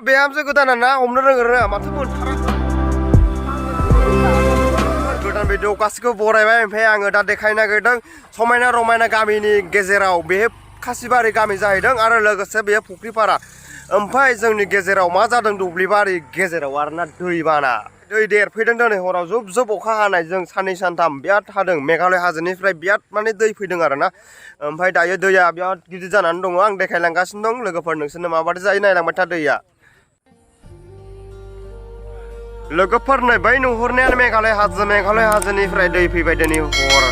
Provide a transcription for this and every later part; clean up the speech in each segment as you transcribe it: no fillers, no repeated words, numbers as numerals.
बेहामजो गोदाना ना हमनो रोङो माथो मोनथारा गोदान भिडिअ गासिखौबो बरायबाय ओमफ्राय आङो दा देखायनो नागिरदों समायना रमायना गामिनि गेजेराव बे खासिबारि गामि जाहैदों आरो लोगोसे बे फुख्रिपारा ओमफ्राय जोंनि गेजेराव मा जादों दुब्लिबारि गेजेराव आरोना दैबाना दै देरफैदों दिनै हराव जुब जुब अखा हानायजों साननै सानथाम बिराद हादों मेघालय हाजोनिफ्राय बिराद माने दै फैदों आरोना ओमफ्राय दायो दैया बिराद गिदिर जानानै दङ आं देखायलांगासिनो दं लोगोफोर नोंसोरनो माबादि जायो नायलांबाय था दैया लोगोफोर नै बै नुहुरनायानो मेघालय हाजोनिफ्राय दै फैबाय दिनै हर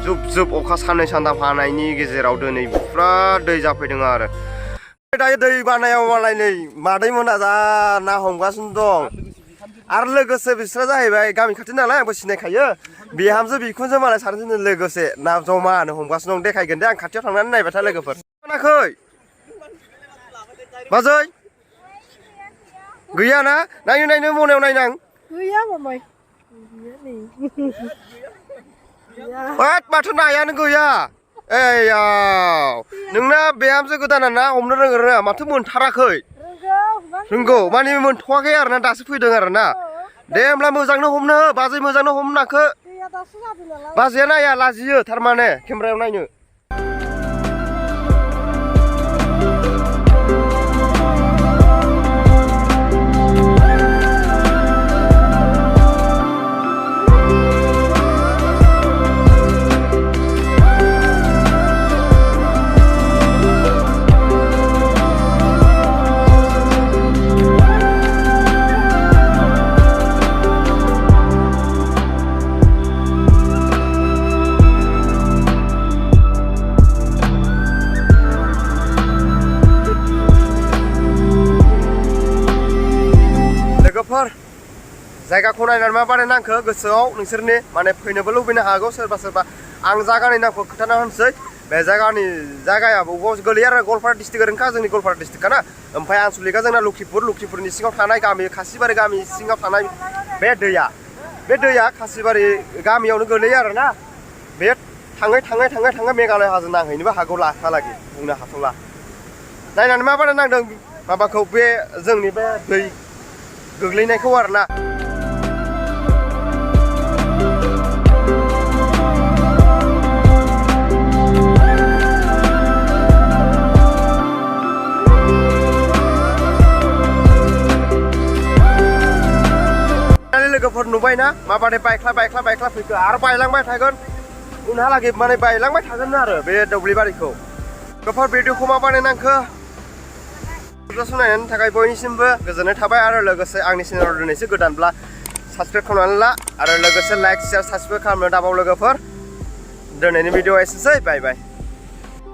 जुब जुब अखा साननै सानथाम हानायनि गेजेराव दिनै बिराद दै जाफैदों आरो दायो दै बानायाव मालाय नै मादैमोना जा ना हमगासिनो दं आरो लोगोसे बिसोरा जाहैबाय गामि खाथि नालाय आंबो सिनायखायो बिहामजो बिखुनजो मालाय सानैजों लोगोसे ना जमानो हमगासिनो दं देखायगोन दे आं खाथियाव थांनानै नायबाय था लोगोफोर खोनाखै बाजै गैया ना नायनो मनायाव नायनां गैया मामाय माथो नायानो गैया एयाव नोंना बेहामजो गोदाना ना हमनो रोङो माथो मोनथाराखै रोंगौ माने मोनथ'वाखै आरोना दासो फैदों आरोना दे होमब्ला मोजांनो हमनो हो बाजै मोजांनो हमनाखो बाजैया नाया लाजियो थारमाने केमेरायाव नायनो जायगाखौ नायनानै मा बानाय नांखो गोसोआव नोंसोरनि माने फैनोबो लुबैनो हागौ सोरबा सोरबा आं जायगानि नामखौ खोन्थाना होनोसै बे जायगाया बबाव गोलैयो आरो गवालपारा डिस्ट्रिक्ट ओरैनोखा जोंनि गवालपारा डिस्ट्रिक्टखा ना ओमफ्राय आनसलिकआ जोंना लखिपुरनि सिङाव थानाय गामि खासिबारि गामि सिङाव थानाय बे दैया खासिबारि गामियावनो गोलैयो आरोना बे थाङै मेघालय हाजो नांहैनोबो हागौ लाखालागि बुंनो हाथ'ला नायनानै मा बानाय नांदों माबाखौ बे जोंनि बे दै गोग्लैनायखौ आरोना लोगोफोर नुबायना माबादि बायख्ला फैखो आरो बायलांबाय थागोन उनहालागै माने बायलांबाय थागोन आरो बे दुब्लिबारिखौ लोगोफोर भिडिअखौ मा बानायनांखो नायनायनि थाखाय बयनिसिमबो गोजोननाय थाबाय आरो लोगोसे आंनि चेनेलाव दिनैसो गोदानब्ला साबसक्राइब खालामनानै ला आरो लोगोसे लाइक शेयार साबसक्राइब खालामनो दाबाव लोगोफोर दिनैनि भिडिअ एसेनोसै बाय बाय